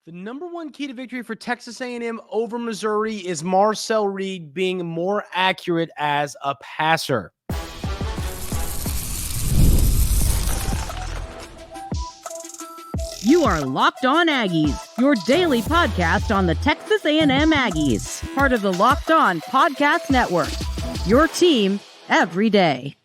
The number one key to victory for Texas A&M over Missouri is Marcel Reed being more accurate as a passer. You are Locked On Aggies, your daily podcast on the Texas A&M Aggies, part of the Locked On Podcast Network, your team every day.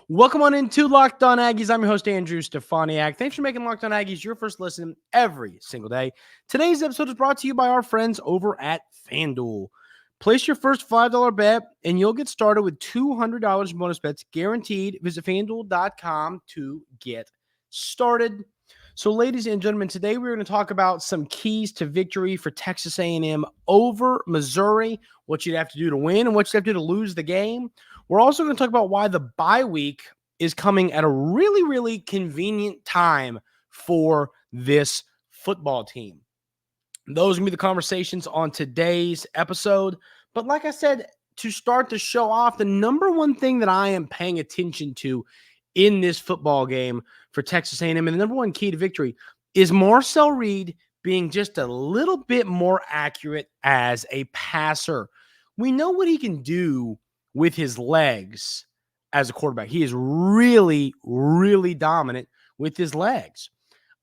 Welcome on into Locked On Aggies. I'm your host, Andrew Stefaniak. Thanks for making Locked On Aggies your first listen every single day. Today's episode is brought to you by our friends over at FanDuel. Place your first $5 bet, and you'll get started with $200 in bonus bets guaranteed. Visit FanDuel.com to get started. So, ladies and gentlemen, today we're going to talk about some keys to victory for Texas A&M over Missouri, what you'd have to do to win and what you'd have to do to lose the game. We're also going to talk about why the bye week is coming at a really, really convenient time for this football team. Those are going to be the conversations on today's episode. But like I said, to start the show off, the number one thing that I am paying attention to in this football game for Texas A&M, and the number one key to victory, is Marcel Reed being just a little bit more accurate as a passer. We know what he can do with his legs as a quarterback. He is really, really dominant with his legs.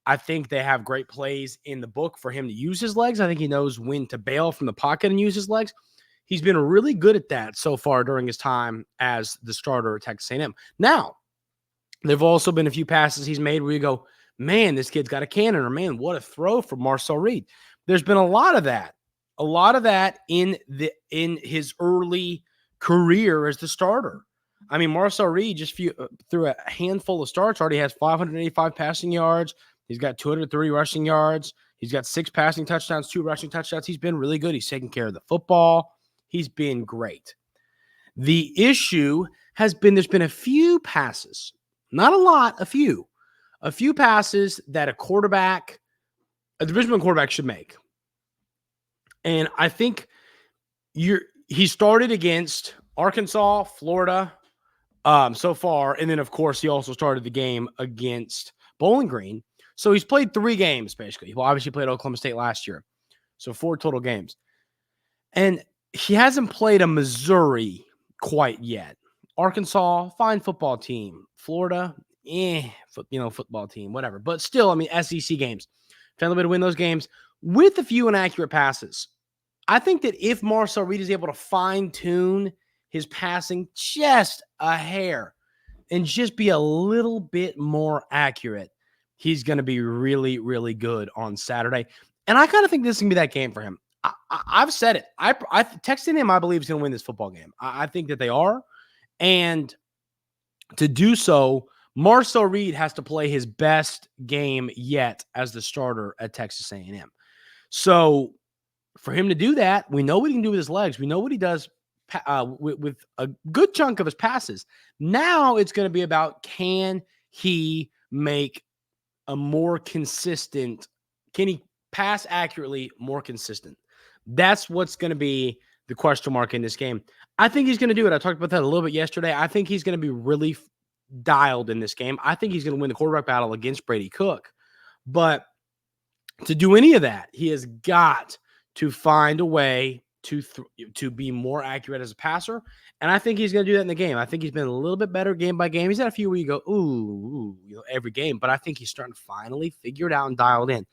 I think they have great plays in the book for him to use his legs. I think he knows when to bail from the pocket and use his legs. He's been really good at that so far during his time as the starter at Texas A&M. Now, there have also been a few passes he's made where you go, man, this kid's got a cannon, or man, what a throw from Marcel Reed. There's been a lot of that in his early career as the starter. I mean, Marcel Reed just through a handful of starts already has 585 passing yards. He's got 230 rushing yards. He's got 6 passing touchdowns, 2 rushing touchdowns. He's been really good. He's taking care of the football. He's been great. The issue has been there's been a few passes, not a lot, a few passes that a Division I quarterback should make. And I think he started against Arkansas, Florida so far. And then, of course, he also started the game against Bowling Green. So he's played 3 games, basically. He obviously played Oklahoma State last year. So 4 total games. And he hasn't played a Missouri quite yet. Arkansas, fine football team. Florida, football team, whatever. But still, I mean, SEC games. Found a way to win those games with a few inaccurate passes. I think that if Marcel Reed is able to fine-tune his passing just a hair and just be a little bit more accurate, he's going to be really, really good on Saturday. And I kind of think this is going to be that game for him. I've said it. Texas A&M, I believe, is going to win this football game. I think that they are. And to do so, Marcel Reed has to play his best game yet as the starter at Texas A&M. So for him to do that, we know what he can do with his legs. We know what he does with a good chunk of his passes. Now it's going to be about, can he make a more consistent, can he pass accurately more consistent? That's what's going to be the question mark in this game. I think he's going to do it. I talked about that a little bit yesterday. I think he's going to be really dialed in this game. I think he's going to win the quarterback battle against Brady Cook. But to do any of that, he has got to find a way to be more accurate as a passer. And I think he's going to do that in the game. I think he's been a little bit better game by game. He's had a few where you go, every game. But I think he's starting to finally figure it out and dial it in.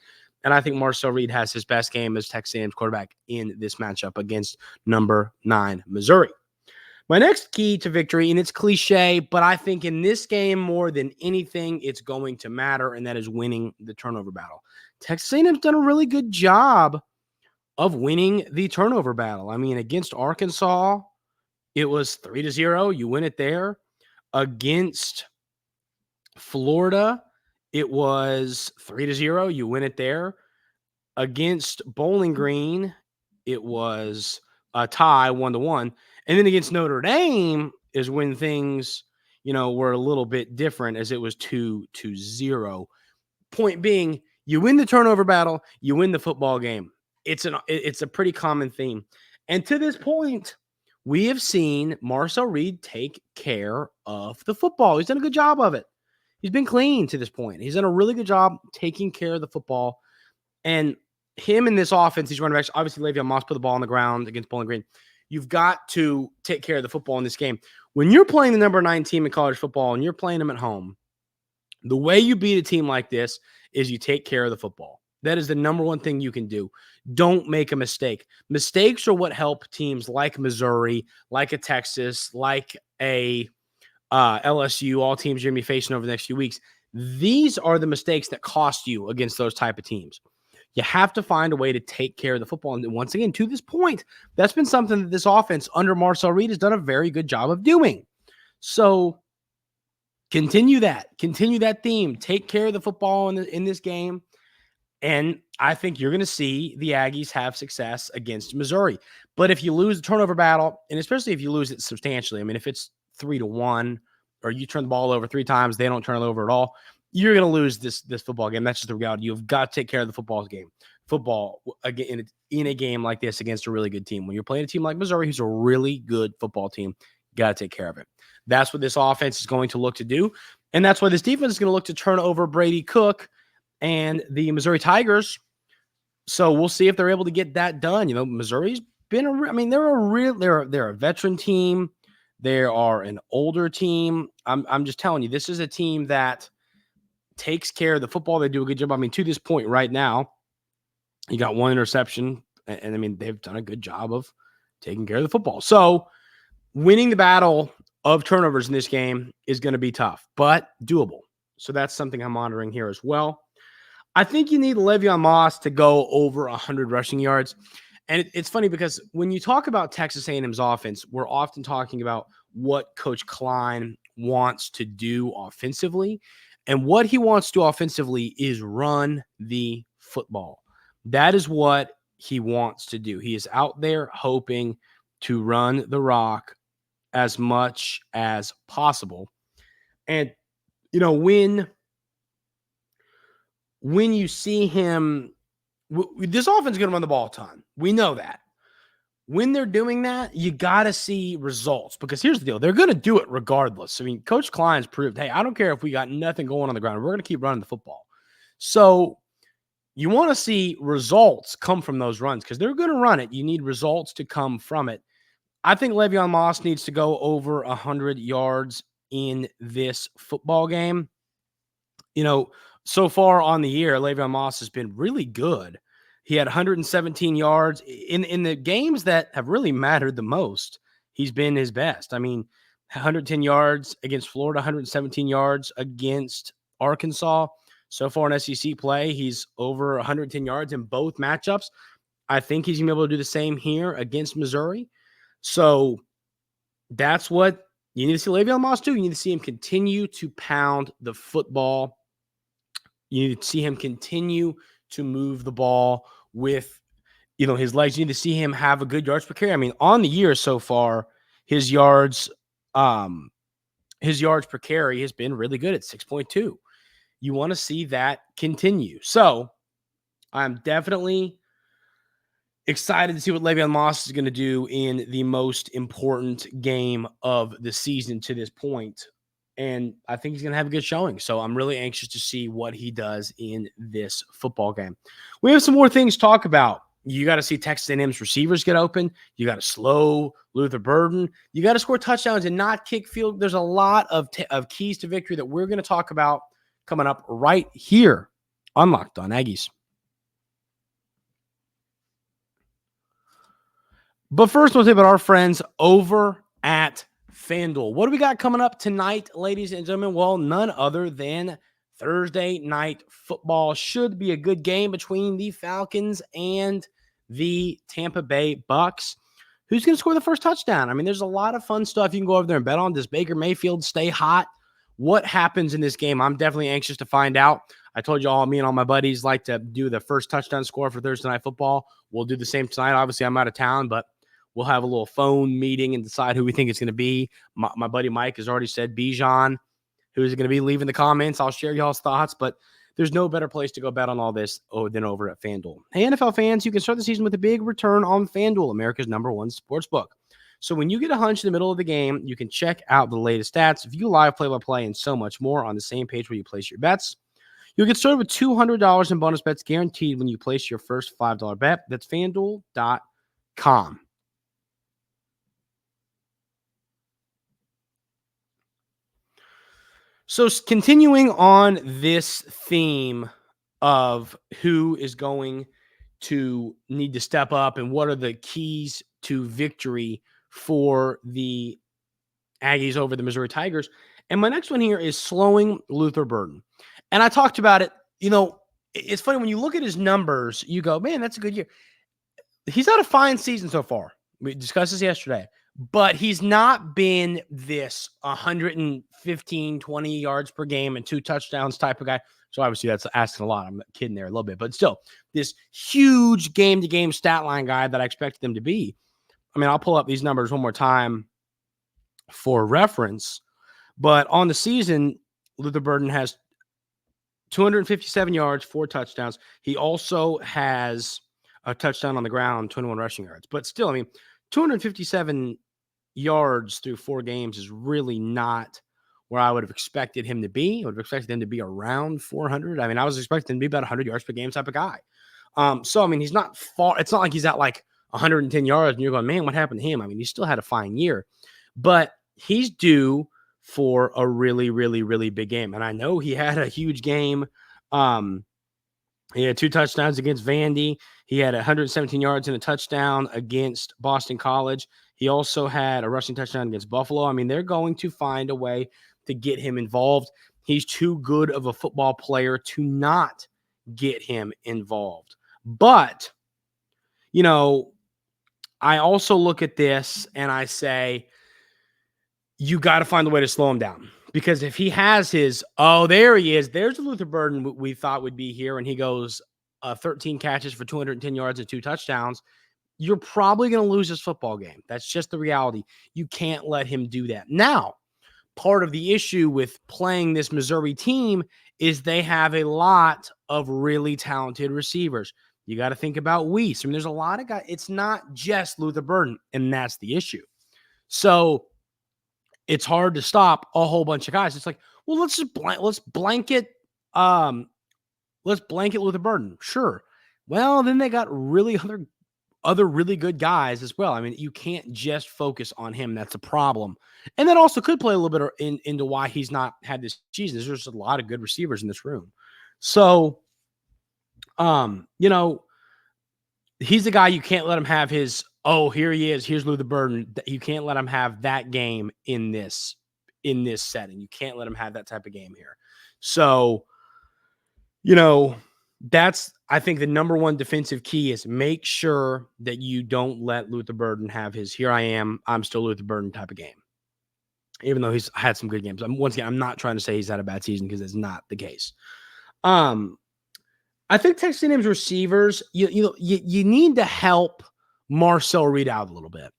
And I think Marcel Reed has his best game as Texas A&M's quarterback in this matchup against number 9 Missouri. My next key to victory, and it's cliche, but I think in this game more than anything, it's going to matter, and that is winning the turnover battle. Texas A&M's done a really good job of winning the turnover battle. I mean, against Arkansas, it was 3-0. You win it there. Against Florida, it was 3-0. You win it there. Against Bowling Green, it was a tie, 1-1. And then against Notre Dame is when things, were a little bit different, as it was 2-0. Point being, you win the turnover battle, you win the football game. It's a pretty common theme. And to this point, we have seen Marcel Reed take care of the football. He's done a good job of it. He's been clean to this point. He's done a really good job taking care of the football. And him in this offense, these running backs, obviously Le'Veon Moss put the ball on the ground against Bowling Green. You've got to take care of the football in this game. When you're playing the number 9 team in college football and you're playing them at home, the way you beat a team like this is you take care of the football. That is the number one thing you can do. Don't make a mistake. Mistakes are what help teams like Missouri, like a Texas, like a LSU, all teams you're going to be facing over the next few weeks. These are the mistakes that cost you against those type of teams. You have to find a way to take care of the football. And once again, to this point, that's been something that this offense under Marcel Reed has done a very good job of doing. So continue that theme. Take care of the football in this game. And I think you're going to see the Aggies have success against Missouri. But if you lose the turnover battle, and especially if you lose it substantially, I mean, if it's 3-1 or you turn the ball over 3 times, they don't turn it over at all, you're going to lose this football game. That's just the reality. You've got to take care of the football again in a game like this against a really good team. When you're playing a team like Missouri, who's a really good football team, got to take care of it. That's what this offense is going to look to do. And that's why this defense is going to look to turn over Brady Cook and the Missouri Tigers. So we'll see if they're able to get that done. You know, Missouri's been they're a veteran team. They are an older team. I'm just telling you, this is a team that takes care of the football. They do a good job. I mean, to this point right now, you got 1 interception, and I mean, they've done a good job of taking care of the football. So winning the battle of turnovers in this game is going to be tough, but doable. So that's something I'm monitoring here as well. I think you need Le'Veon Moss to go over 100 rushing yards. And it's funny because when you talk about Texas A&M's offense, we're often talking about what Coach Klein wants to do offensively. And what he wants to do offensively is run the football. That is what he wants to do. He is out there hoping to run the rock as much as possible. And, you know, when you see him, this offense is going to run the ball a ton. We know that. When they're doing that, you got to see results, because here's the deal. They're going to do it regardless. I mean, Coach Klein's proved, hey, I don't care if we got nothing going on the ground. We're going to keep running the football. So you want to see results come from those runs, because they're going to run it. You need results to come from it. I think Le'Veon Moss needs to go over 100 yards in this football game. You know, so far on the year, Le'Veon Moss has been really good. He had 117 yards in the games that have really mattered the most. He's been his best. I mean, 110 yards against Florida, 117 yards against Arkansas. So far in SEC play, he's over 110 yards in both matchups. I think he's going to be able to do the same here against Missouri. So that's what you need to see Le'Veon Moss do. You need to see him continue to pound the football. You need to see him continue to move the ball with, you know, his legs. You need to see him have a good yards per carry. I mean, on the year so far, his yards per carry has been really good at 6.2. You want to see that continue. So I'm definitely excited to see what Le'Veon Moss is going to do in the most important game of the season to this point. And I think he's going to have a good showing. So I'm really anxious to see what he does in this football game. We have some more things to talk about. You got to see Texas A&M's receivers get open. You got to slow Luther Burden. You got to score touchdowns and not kick field. There's a lot of keys to victory that we're going to talk about coming up right here on Locked On Aggies. But first, we'll talk about our friends over at FanDuel. What do we got coming up tonight, ladies and gentlemen? Well, none other than Thursday night football. Should be a good game between the Falcons and the Tampa Bay Bucks. Who's going to score the first touchdown? I mean, there's a lot of fun stuff you can go over there and bet on. Does Baker Mayfield stay hot? What happens in this game? I'm definitely anxious to find out. I told you all, me and all my buddies like to do the first touchdown score for Thursday night football. We'll do the same tonight. Obviously, I'm out of town, but we'll have a little phone meeting and decide who we think it's going to be. My buddy Mike has already said Bijan, who is going to be. Leave in the comments. I'll share y'all's thoughts, but there's no better place to go bet on all this than over at FanDuel. Hey, NFL fans, you can start the season with a big return on FanDuel, America's #1 sportsbook. So when you get a hunch in the middle of the game, you can check out the latest stats, view live play-by-play, and so much more on the same page where you place your bets. You'll get started with $200 in bonus bets guaranteed when you place your first $5 bet. That's FanDuel.com. So continuing on this theme of who is going to need to step up and what are the keys to victory for the Aggies over the Missouri Tigers. And my next one here is slowing Luther Burden. And I talked about it. It's funny when you look at his numbers, you go, man, that's a good year. He's had a fine season so far. We discussed this yesterday, but he's not been this 115, 20 yards per game and 2 touchdowns type of guy. So obviously that's asking a lot. I'm kidding there a little bit, but still this huge game-to-game stat line guy that I expected him to be. I mean, I'll pull up these numbers one more time for reference, but on the season, Luther Burden has 257 yards, 4 touchdowns. He also has a touchdown on the ground, 21 rushing yards. But still, I mean, 257 yards through 4 games is really not where I would have expected him to be. I would have expected him to be around 400. I mean, I was expecting him to be about 100 yards per game type of guy. So, I mean, he's not far. It's not like he's at like 110 yards and you're going, man, what happened to him? I mean, he still had a fine year. But he's due for a really, really, really big game. And I know he had a huge game. He had 2 touchdowns against Vandy. He had 117 yards and a touchdown against Boston College. He also had a rushing touchdown against Buffalo. I mean, they're going to find a way to get him involved. He's too good of a football player to not get him involved. But, I also look at this and I say, you got to find a way to slow him down. Because if he has his, there he is. There's the Luther Burden we thought would be here, and he goes 13 catches for 210 yards and 2 touchdowns, you're probably going to lose this football game. That's just the reality. You can't let him do that. Now, part of the issue with playing this Missouri team is they have a lot of really talented receivers. You got to think about Weiss. I mean, there's a lot of guys. It's not just Luther Burden, and that's the issue. So it's hard to stop a whole bunch of guys. It's like, well, let's blanket Luther Burden. Sure. Well, then they got really other really good guys as well. I mean, you can't just focus on him. That's a problem. And that also could play a little bit into why he's not had this season. There's just a lot of good receivers in this room. So, he's the guy you can't let him have his, here he is. Here's Luther Burden. You can't let him have that game in this setting. You can't let him have that type of game here. So, that's, I think, the number one defensive key is make sure that you don't let Luther Burden have his, here I am, I'm still Luther Burden type of game. Even though he's had some good games. Once again, I'm not trying to say he's had a bad season because it's not the case. I think Texas A&M's receivers, you need to help Marcel Reed out a little bit.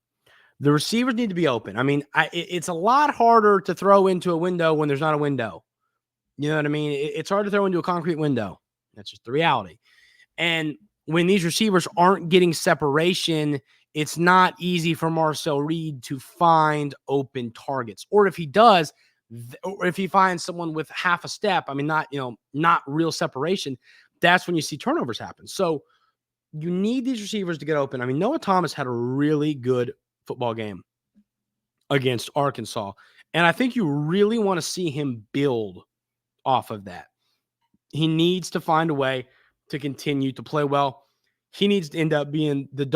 The receivers need to be open. I mean, it's a lot harder to throw into a window when there's not a window. You know what I mean? It's hard to throw into a concrete window. That's just the reality. And when these receivers aren't getting separation, it's not easy for Marcel Reed to find open targets. Or if he does, or if he finds someone with half a step, I mean, not real separation, that's when you see turnovers happen. So you need these receivers to get open. I mean, Noah Thomas had a really good football game against Arkansas. And I think you really want to see him build off of that. He needs to find a way to continue to play well. He needs to end up being the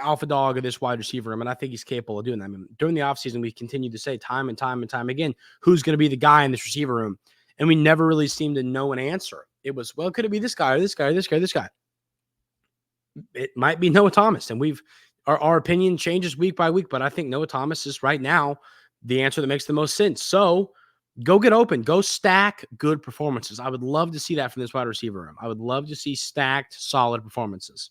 alpha dog of this wide receiver room, and I think he's capable of doing that. I mean, during the offseason, we continued to say time and time again, who's going to be the guy in this receiver room? And we never really seemed to know an answer. It was, well, could it be this guy or this guy or this guy or this guy? It might be Noah Thomas, and our opinion changes week by week, but I think Noah Thomas is right now the answer that makes the most sense. So go get open. Go stack good performances. I would love to see that from this wide receiver room. I would love to see stacked, solid performances.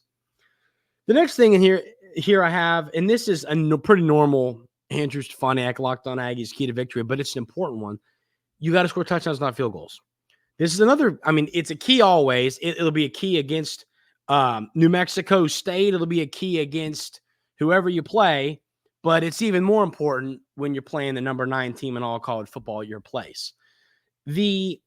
The next thing in here I have, and this is a pretty normal Andrew Stefaniak Locked On Aggies key to victory, but it's an important one. You got to score touchdowns, not field goals. This is another, I mean, it's a key always. It'll be a key against New Mexico State. It'll be a key against whoever you play. But it's even more important when you're playing the number 9 team in all college football at your place. The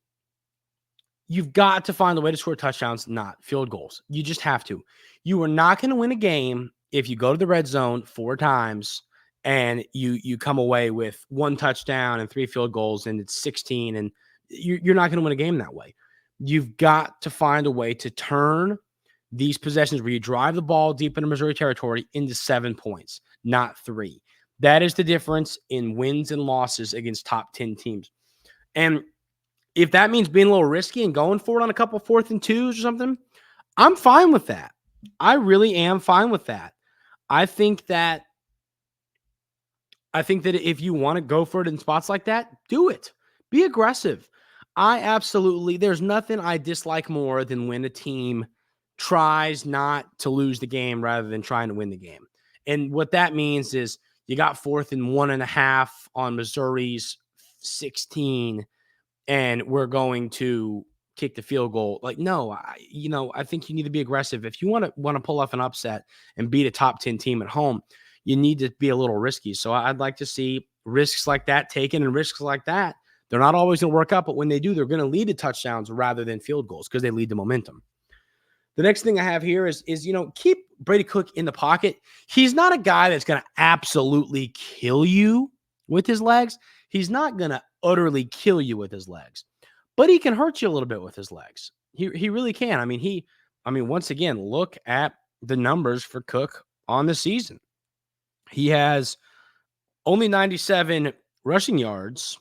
you've got to find a way to score touchdowns, not field goals. You just have to. You are not going to win a game if you go to the red zone 4 times and you come away with 1 touchdown and 3 field goals and it's 16, and you're not going to win a game that way. You've got to find a way to turn these possessions where you drive the ball deep into Missouri territory into 7 points, not 3. That is the difference in wins and losses against top 10 teams. And if that means being a little risky and going for it on a couple 4th and 2s or something, I'm fine with that. I really am fine with that. I think that if you want to go for it in spots like that, do it. Be aggressive. There's nothing I dislike more than when a team tries not to lose the game rather than trying to win the game. And what that means is you got 4th and 1.5 on Missouri's 16, and we're going to kick the field goal. Like, no, I think you need to be aggressive. If you want to pull off an upset and beat a top 10 team at home, you need to be a little risky. So I'd like to see risks like that taken, and risks like that. They're not always going to work out, but when they do, they're going to lead to touchdowns rather than field goals because they lead to momentum. The next thing I have here is keep Brady Cook in the pocket. He's not a guy that's going to absolutely kill you with his legs. He's not going to utterly kill you with his legs, but he can hurt you a little bit with his legs. He really can. Once again, look at the numbers for Cook on the season. He has only 97 rushing yards,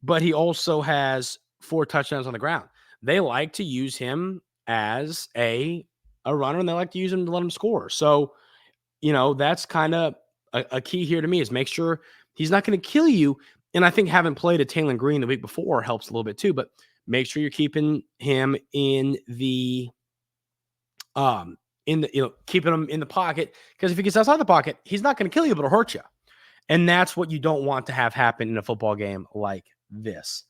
but he also has 4 touchdowns on the ground. They like to use him as a runner, and they like to use him to let him score. So, that's kind of a key here to me, is make sure he's not going to kill you. And I think having played at Taylor Green the week before helps a little bit too, but make sure you're keeping him in the keeping him in the pocket, because if he gets outside the pocket, he's not going to kill you, but it'll hurt you. And that's what you don't want to have happen in a football game like this.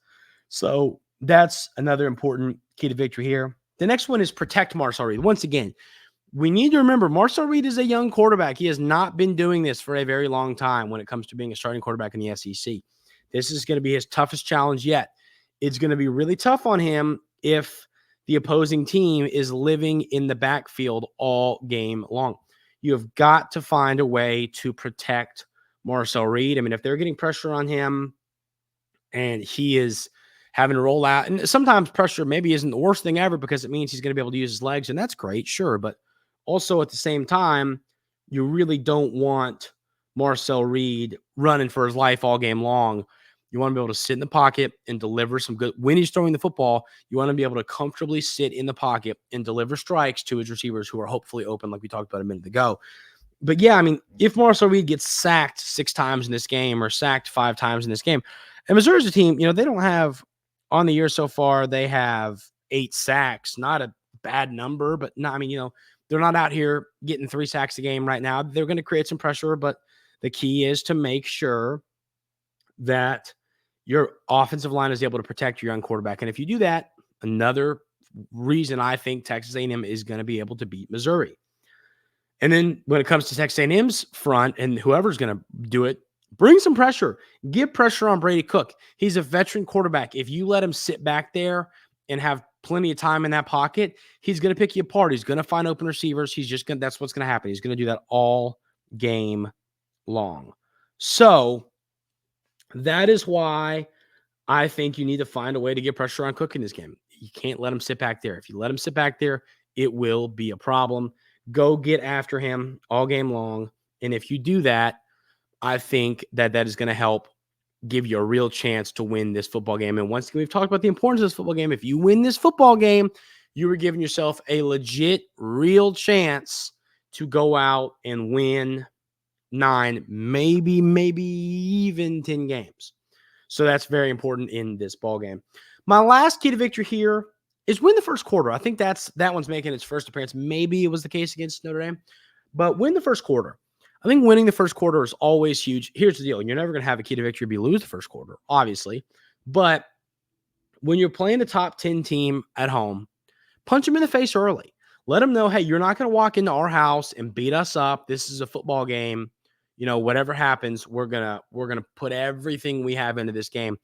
So that's another important key to victory here. The next one is protect Marcel Reed. Once again, we need to remember Marcel Reed is a young quarterback. He has not been doing this for a very long time when it comes to being a starting quarterback in the SEC. This is going to be his toughest challenge yet. It's going to be really tough on him if the opposing team is living in the backfield all game long. You have got to find a way to protect Marcel Reed. If they're getting pressure on him and he is having to roll out, and sometimes pressure maybe isn't the worst thing ever because it means he's going to be able to use his legs, and that's great, sure. But also at the same time, you really don't want Marcel Reed running for his life all game long. You want to be able to sit in the pocket and deliver some good. When he's throwing the football, you want to be able to comfortably sit in the pocket and deliver strikes to his receivers who are hopefully open, like we talked about a minute ago. But yeah, if Marcel Reed gets sacked 6 times in this game or sacked 5 times in this game, and Missouri's a team, they don't have, on the year so far, they have 8 sacks. Not a bad number, but no, they're not out here getting 3 sacks a game right now. They're going to create some pressure, but the key is to make sure that your offensive line is able to protect your young quarterback. And if you do that, another reason I think Texas A&M is going to be able to beat Missouri. And then when it comes to Texas A&M's front and whoever's going to do it, bring some pressure. Give pressure on Brady Cook. He's a veteran quarterback. If you let him sit back there and have plenty of time in that pocket, he's going to pick you apart. He's going to find open receivers. That's what's going to happen. He's going to do that all game long. So that is why I think you need to find a way to get pressure on Cook in this game. You can't let him sit back there. If you let him sit back there, it will be a problem. Go get after him all game long. And if you do that, I think that is going to help give you a real chance to win this football game. And once again, we've talked about the importance of this football game. If you win this football game, you are giving yourself a legit, real chance to go out and win 9, maybe even 10 games. So that's very important in this ball game. My last key to victory here is win the first quarter. I think that one's making its first appearance. Maybe it was the case against Notre Dame, but win the first quarter. I think winning the first quarter is always huge. Here's the deal. You're never going to have a key to victory if you lose the first quarter, obviously. But when you're playing a top 10 team at home, punch them in the face early. Let them know, hey, you're not going to walk into our house and beat us up. This is a football game. Whatever happens, we're gonna put everything we have into this game.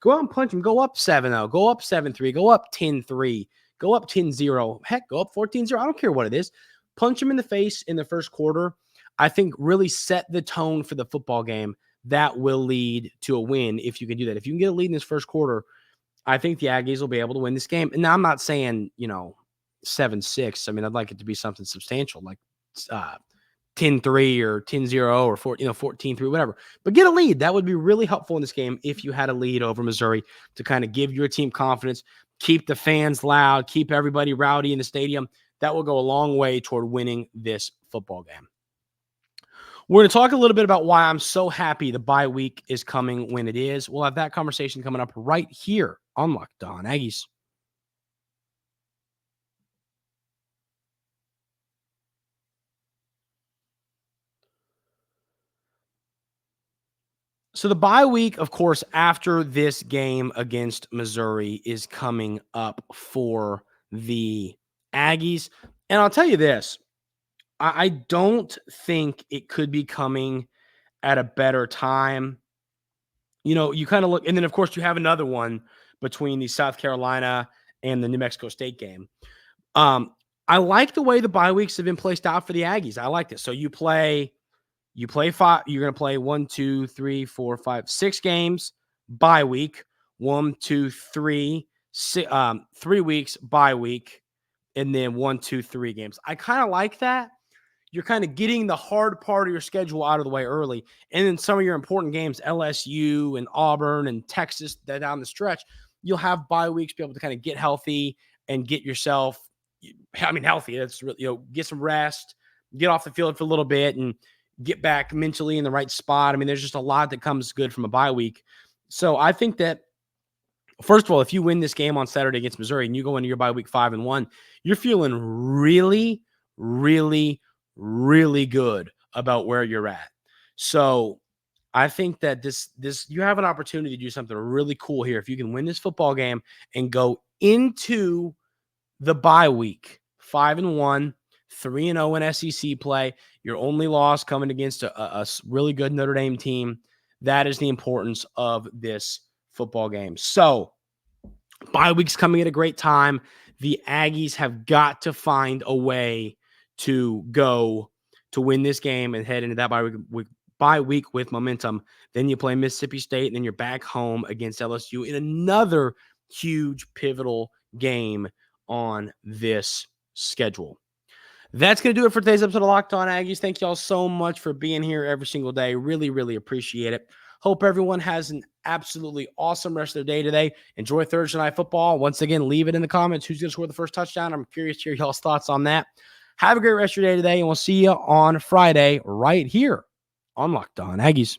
Go out and punch them. Go up 7-0. Go up 7-3. Go up 10-3. Go up 10-0. Heck, go up 14-0. I don't care what it is. Punch them in the face in the first quarter. I think really set the tone for the football game. That will lead to a win if you can do that. If you can get a lead in this first quarter, I think the Aggies will be able to win this game. And now I'm not saying, 7-6. I mean, I'd like it to be something substantial, like 10-3 or 10-0 or 14-3, whatever. But get a lead. That would be really helpful in this game if you had a lead over Missouri to kind of give your team confidence, keep the fans loud, keep everybody rowdy in the stadium. That will go a long way toward winning this football game. We're going to talk a little bit about why I'm so happy the bye week is coming when it is. We'll have that conversation coming up right here on Locked On Aggies. So the bye week, of course, after this game against Missouri is coming up for the Aggies. And I'll tell you this, I don't think it could be coming at a better time. You kind of look, and then, of course, you have another one between the South Carolina and the New Mexico State game. I like the way the bye weeks have been placed out for the Aggies. I like this. So you play 5. You're going to play 1, 2, 3, 4, 5, 6 games bye week. 1, 2, 3, 3 weeks bye week, and then 1, 2, 3 games. I kind of like that. You're kind of getting the hard part of your schedule out of the way early. And then some of your important games, LSU and Auburn and Texas, that down the stretch, you'll have bye weeks, be able to kind of get healthy and get yourself, healthy. That's really, get some rest, get off the field for a little bit and get back mentally in the right spot. There's just a lot that comes good from a bye week. So I think that, first of all, if you win this game on Saturday against Missouri and you go into your bye week 5-1, you're feeling really, really, really good about where you're at. So I think that this you have an opportunity to do something really cool here. If you can win this football game and go into the bye week 5-1, 3-0 in SEC play, your only loss coming against a really good Notre Dame team. That is the importance of this football game. So bye week's coming at a great time. The Aggies have got to find a way to go to win this game and head into that bye week with momentum. Then you play Mississippi State, and then you're back home against LSU in another huge pivotal game on this schedule. That's going to do it for today's episode of Locked On Aggies. Thank you all so much for being here every single day. Really, really appreciate it. Hope everyone has an absolutely awesome rest of their day today. Enjoy Thursday Night Football. Once again, leave it in the comments who's going to score the first touchdown. I'm curious to hear y'all's thoughts on that. Have a great rest of your day today, and we'll see you on Friday right here on Locked On Aggies.